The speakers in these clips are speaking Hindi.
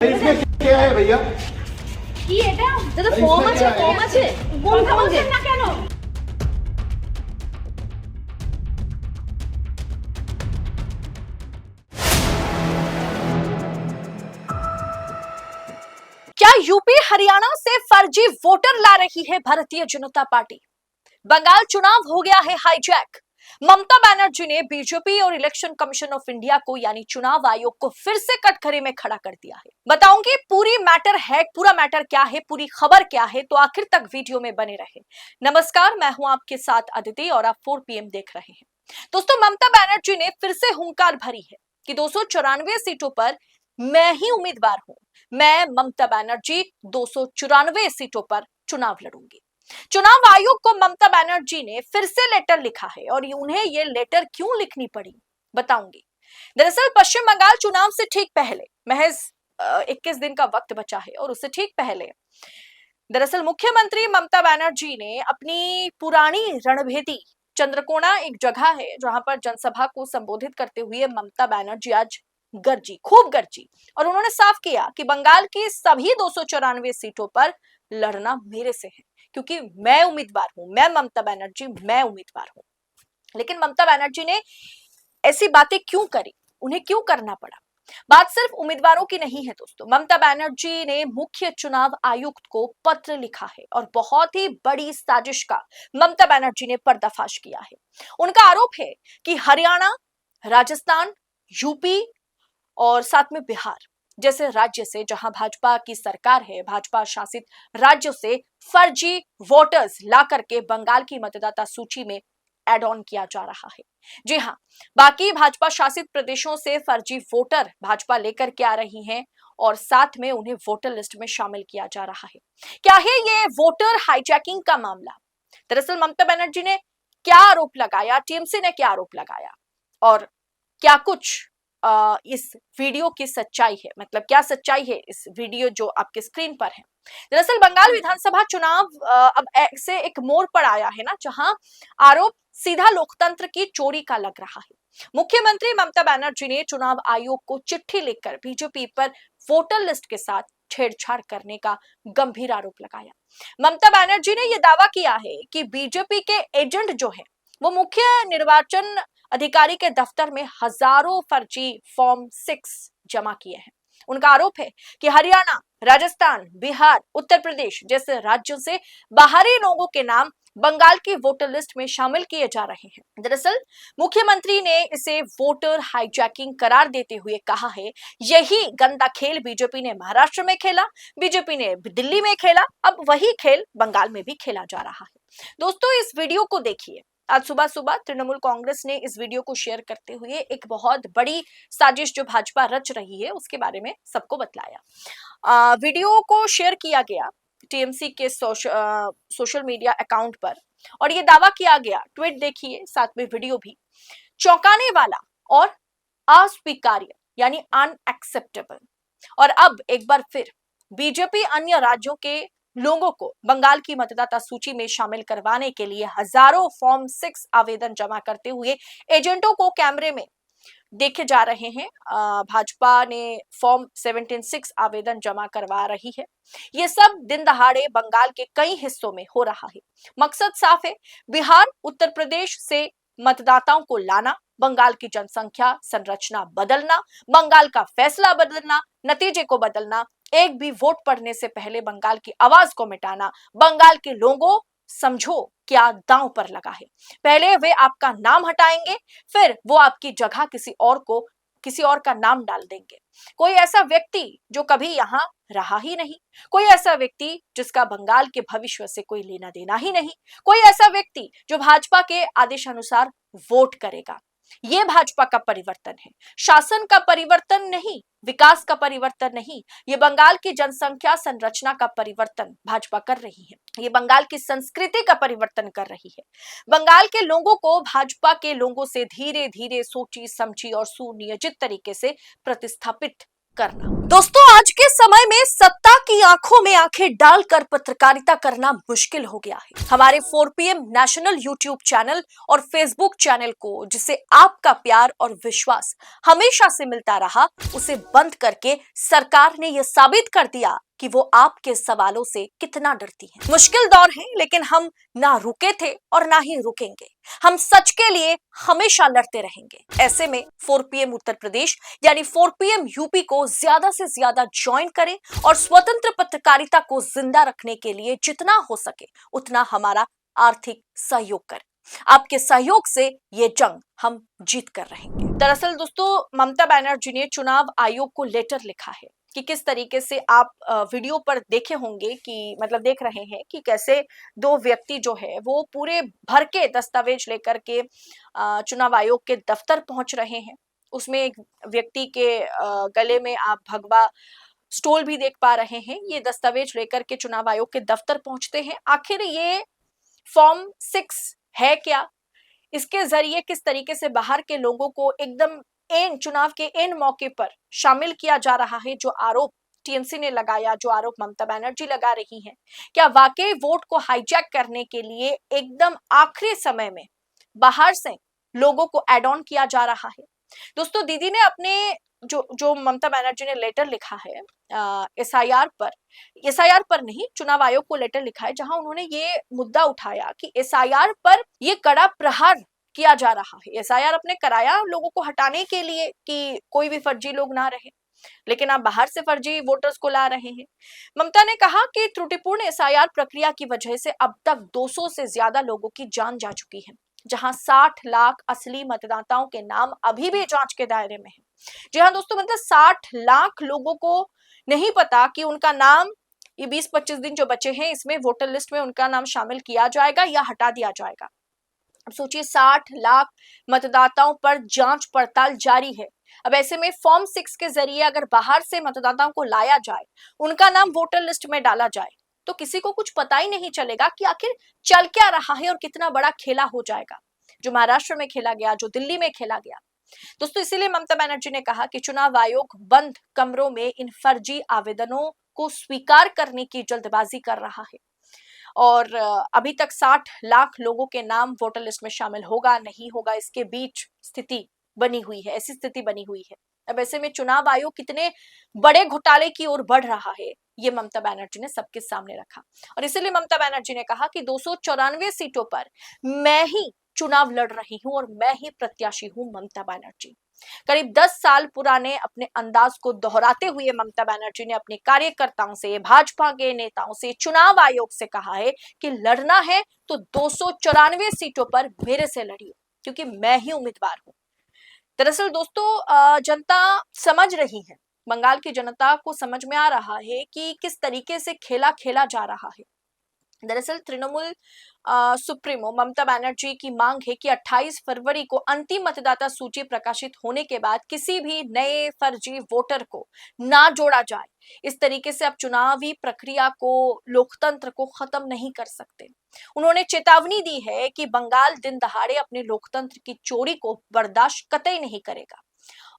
इसमें क्या है भैया? কি এটা যেটা ফর্ম আছে কোন থামছে না কেন? क्या यूपी हरियाणा से फर्जी वोटर ला रही है भारतीय जनता पार्टी? बंगाल चुनाव हो गया है हाईजैक। ममता बनर्जी ने बीजेपी और इलेक्शन कमीशन ऑफ इंडिया को यानी चुनाव आयोग को फिर से कटघरे में खड़ा कर दिया है। बताऊंगी पूरा मैटर क्या है, पूरी खबर क्या है, तो आखिर तक वीडियो में बने रहे। नमस्कार, मैं हूं आपके साथ अदिति और आप 4 PM देख रहे हैं। दोस्तों, ममता बनर्जी ने फिर से हुंकार भरी है कि 294 सीटों पर मैं ही उम्मीदवार हूं। मैं ममता बनर्जी 294 सीटों पर चुनाव लड़ूंगी। चुनाव आयोग को ममता बनर्जी ने फिर से लेटर लिखा है और उन्हें यह लेटर क्यों लिखनी पड़ी, बताऊंगी। दरअसल पश्चिम बंगाल चुनाव से ठीक पहले महज 21 दिन का वक्त बचा है और उससे ठीक पहले दरअसल मुख्यमंत्री ममता बनर्जी ने अपनी पुरानी रणभेदी चंद्रकोना, एक जगह है जहां पर जनसभा को संबोधित करते हुए ममता बनर्जी आज खूब गरजी और उन्होंने साफ किया कि बंगाल की सभी 294 सीटों पर लड़ना मेरे से है, क्योंकि मैं उम्मीदवार हूं, मैं ममता बनर्जी, मैं उम्मीदवार हूं। लेकिन ममता बनर्जी ने ऐसी बातें क्यों करी, उन्हें क्यों करना पड़ा? बात सिर्फ उम्मीदवारों की नहीं है दोस्तों। ममता बनर्जी ने मुख्य चुनाव आयुक्त को पत्र लिखा है और बहुत ही बड़ी साजिश का ममता बनर्जी ने पर्दाफाश किया है। उनका आरोप है कि हरियाणा, राजस्थान, यूपी और साथ में बिहार जैसे राज्य से, जहां भाजपा की सरकार है, भाजपा शासित राज्यों से फर्जी वोटर्स ला करके बंगाल की मतदाता सूची में एड ऑन किया जा रहा है। जी हां, बाकी भाजपा शासित प्रदेशों से फर्जी वोटर भाजपा लेकर के आ रही हैं और साथ में उन्हें वोटर लिस्ट में शामिल किया जा रहा है। क्या है ये वोटर हाईजैकिंग का मामला? दरअसल ममता बनर्जी ने क्या आरोप लगाया, टीएमसी ने क्या आरोप लगाया और क्या कुछ इस वीडियो की सच्चाई है, मतलब क्या सच्चाई है इस वीडियो जो आपके स्क्रीन पर है। दरअसल बंगाल विधानसभा चुनाव अब ऐसे एक मोड़ पर आया है ना, जहां आरोप सीधा लोकतंत्र की चोरी का लग रहा है। मुख्यमंत्री ममता बनर्जी ने चुनाव आयोग को चिट्ठी लिखकर बीजेपी पर वोटर लिस्ट के साथ छेड़छाड़ करने का गंभीर आरोप लगाया। ममता बनर्जी ने यह दावा किया है कि बीजेपी के एजेंट जो है वो मुख्य निर्वाचन अधिकारी के दफ्तर में हजारों फर्जी फॉर्म 6 जमा किए हैं। उनका आरोप है कि हरियाणा, राजस्थान, बिहार, उत्तर प्रदेश जैसे राज्यों से बाहरी लोगों के नाम बंगाल की वोटर लिस्ट में शामिल किए जा रहे हैं। दरअसल मुख्यमंत्री ने इसे वोटर हाईजैकिंग करार देते हुए कहा है, यही गंदा खेल बीजेपी ने महाराष्ट्र में खेला, बीजेपी ने दिल्ली में खेला, अब वही खेल बंगाल में भी खेला जा रहा है। दोस्तों, इस वीडियो को देखिए। आज सुबह सुबह तृणमूल कांग्रेस ने इस वीडियो को शेयर करते हुए एक बहुत बड़ी साजिश जो भाजपा रच रही है उसके बारे में सबको बतलाया। वीडियो को शेयर किया गया टीएमसी के सोशल मीडिया अकाउंट पर और ये दावा किया गया, ट्वीट देखिए साथ में वीडियो भी, चौंकाने वाला और अस्वीकार्य यानी अनएक्सेप्टेबल। और अब एक बार फिर बीजेपी अन्य राज्यों के लोगों को बंगाल की मतदाता सूची में शामिल करवाने के लिए हजारों फॉर्म 6 आवेदन जमा करते हुए एजेंटों को कैमरे में देखे जा रहे हैं। भाजपा ने फॉर्म 76 आवेदन जमा करवा रही है। ये सब दिन दहाड़े बंगाल के कई हिस्सों में हो रहा है। मकसद साफ है, बिहार, उत्तर प्रदेश से मतदाताओं को लाना, बंगाल की जनसंख्या संरचना बदलना, बंगाल का फैसला बदलना, नतीजे को बदलना, एक भी वोट पड़ने से पहले बंगाल की आवाज को मिटाना। बंगाल के लोगों, समझो क्या दांव पर लगा है। पहले वे आपका नाम हटाएंगे, फिर वो आपकी जगह किसी और का नाम डाल देंगे। कोई ऐसा व्यक्ति जो कभी यहां रहा ही नहीं, कोई ऐसा व्यक्ति जिसका बंगाल के भविष्य से कोई लेना देना ही नहीं, कोई ऐसा व्यक्ति जो भाजपा के आदेशानुसार वोट करेगा। ये भाजपा का परिवर्तन है, शासन का परिवर्तन नहीं, विकास का परिवर्तन नहीं। ये बंगाल की जनसंख्या संरचना का परिवर्तन भाजपा कर रही है। ये बंगाल की संस्कृति का परिवर्तन कर रही है। बंगाल के लोगों को भाजपा के लोगों से धीरे धीरे सोची समझी और सुनियोजित तरीके से प्रतिस्थापित करना। दोस्तों, आज के समय में सत्ता की आंखों में आंखें डालकर पत्रकारिता करना मुश्किल हो गया है। हमारे 4 PM नेशनल यूट्यूब चैनल और फेसबुक चैनल को, जिसे आपका प्यार और विश्वास हमेशा से मिलता रहा, उसे बंद करके सरकार ने यह साबित कर दिया कि वो आपके सवालों से कितना डरती है। मुश्किल दौर है, लेकिन हम ना रुके थे और ना ही रुकेंगे। हम सच के लिए हमेशा लड़ते रहेंगे। ऐसे में 4 PM उत्तर प्रदेश यानी 4 PM यूपी को ज्यादा से ज्यादा ज्वाइन करें और स्वतंत्र पत्रकारिता को जिंदा रखने के लिए जितना हो सके उतना हमारा आर्थिक सहयोग करें। आपके सहयोग से ये जंग हम जीत कर रहेंगे। दरअसल दोस्तों, ममता बनर्जी ने चुनाव आयोग को लेटर लिखा है कि किस तरीके से आप वीडियो पर देखे होंगे कि मतलब देख रहे हैं कि कैसे दो व्यक्ति जो है वो पूरे भर के दस्तावेज लेकर के चुनाव आयोग के दफ्तर पहुंच रहे हैं। उसमें एक व्यक्ति के गले में आप भगवा स्टोल भी देख पा रहे हैं। ये दस्तावेज लेकर के चुनाव आयोग के दफ्तर पहुंचते हैं। आखिर ये फॉर्म 6 है क्या? इसके जरिए किस तरीके से बाहर के लोगों को एकदम चुनाव के इन मौके पर शामिल किया जा रहा है? जो आरोप टीएमसी ने लगाया, जो आरोप ममता बनर्जी लगा रही हैं, क्या वाकई वोट को हाईजैक करने के लिए एकदम आखिरी समय में बाहर से लोगों को एड ऑन किया जा रहा है? दोस्तों, दीदी ने अपने जो ममता बनर्जी ने लेटर लिखा है एसआईआर पर नहीं, चुनाव आयोग को लेटर लिखा है, जहां उन्होंने ये मुद्दा उठाया कि एसआईआर पर ये कड़ा प्रहार किया जा रहा है। एसआईआर अपने कराया लोगों को हटाने के लिए कि कोई भी फर्जी लोग ना रहे, लेकिन आप बाहर से फर्जी वोटर्स को ला रहे हैं। ममता ने कहा कि त्रुटिपूर्ण एसआईआर प्रक्रिया की वजह से अब तक 200 से ज्यादा लोगों की जान जा चुकी है, जहां 60 लाख असली मतदाताओं के नाम अभी भी जांच के दायरे में है। जी हाँ दोस्तों, मतलब 60 लाख लोगों को नहीं पता कि उनका नाम ये 20-25 दिन जो बचे हैं इसमें वोटर लिस्ट में उनका नाम शामिल किया जाएगा या हटा दिया जाएगा। अब सोचिए, 60 लाख मतदाताओं पर जांच पड़ताल जारी है। अब ऐसे में फॉर्म 6 के जरिए अगर बाहर से मतदाताओं को लाया जाए, उनका नाम वोटर लिस्ट में डाला जाए, तो किसी को कुछ पता ही नहीं चलेगा कि आखिर चल क्या रहा है और कितना बड़ा खेला हो जाएगा, जो महाराष्ट्र में खेला गया, जो दिल्ली में खेला गया। दोस्तों, इसीलिए ममता बनर्जी ने कहा कि चुनाव आयोग बंद कमरों में इन फर्जी आवेदनों को स्वीकार करने की जल्दबाजी कर रहा है और अभी तक 60 लाख लोगों के नाम वोटर लिस्ट में शामिल होगा नहीं होगा, इसके बीच स्थिति बनी हुई है, ऐसी स्थिति बनी हुई है। अब ऐसे में चुनाव आयोग कितने बड़े घोटाले की ओर बढ़ रहा है, ये ममता बनर्जी ने सबके सामने रखा और इसीलिए ममता बनर्जी ने कहा कि 294 सीटों पर मैं ही चुनाव लड़ रही हूं और मैं ही प्रत्याशी हूं, ममता बनर्जी। करीब 10 साल पुराने अपने अंदाज को दोहराते हुए ममता बनर्जी ने अपने कार्यकर्ताओं से, भाजपा के नेताओं से, चुनाव आयोग से कहा है कि लड़ना है तो 294 सीटों पर मेरे से लड़िए, क्योंकि मैं ही उम्मीदवार हूं। दरअसल दोस्तों, जनता समझ रही है, बंगाल की जनता को समझ में आ रहा है कि किस तरीके से खेला खेला जा रहा है। दरअसल तृणमूल सुप्रीमो ममता बनर्जी की मांग है कि 28 फरवरी को अंतिम मतदाता सूची प्रकाशित होने के बाद किसी भी नए फर्जी वोटर को ना जोड़ा जाए। इस तरीके से आप चुनावी प्रक्रिया को, लोकतंत्र को खत्म नहीं कर सकते। उन्होंने चेतावनी दी है कि बंगाल दिन दहाड़े अपने लोकतंत्र की चोरी को बर्दाश्त कतई नहीं करेगा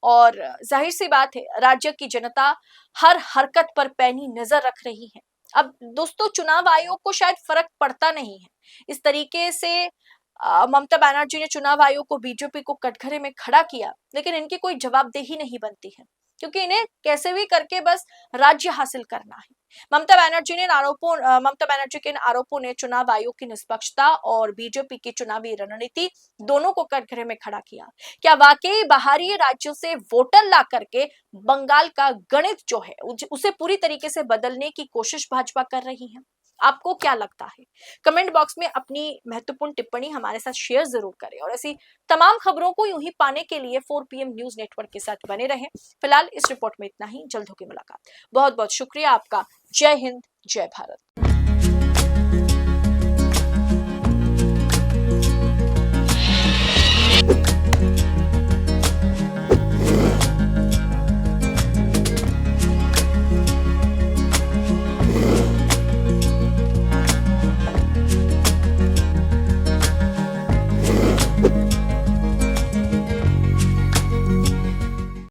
और जाहिर सी बात है, राज्य की जनता हर हरकत पर पैनी नजर रख रही है। अब दोस्तों, चुनाव आयोग को शायद फर्क पड़ता नहीं है इस तरीके से ममता बनर्जी ने चुनाव आयोग को, बीजेपी को कटघरे में खड़ा किया, लेकिन इनकी कोई जवाबदेही नहीं बनती है, क्योंकि इन्हें कैसे भी करके बस राज्य हासिल करना है। ममता बनर्जी के इन आरोपों ने चुनाव आयोग की निष्पक्षता और बीजेपी की चुनावी रणनीति दोनों को कटघरे में खड़ा किया। क्या वाकई बाहरी राज्यों से वोटर ला करके बंगाल का गणित जो है उसे पूरी तरीके से बदलने की कोशिश भाजपा कर रही है? आपको क्या लगता है? कमेंट बॉक्स में अपनी महत्वपूर्ण टिप्पणी हमारे साथ शेयर जरूर करें और ऐसी तमाम खबरों को यूं ही पाने के लिए 4 PM न्यूज नेटवर्क के साथ बने रहें। फिलहाल इस रिपोर्ट में इतना ही, जल्द होगी मुलाकात। बहुत बहुत शुक्रिया आपका। जय हिंद, जय भारत।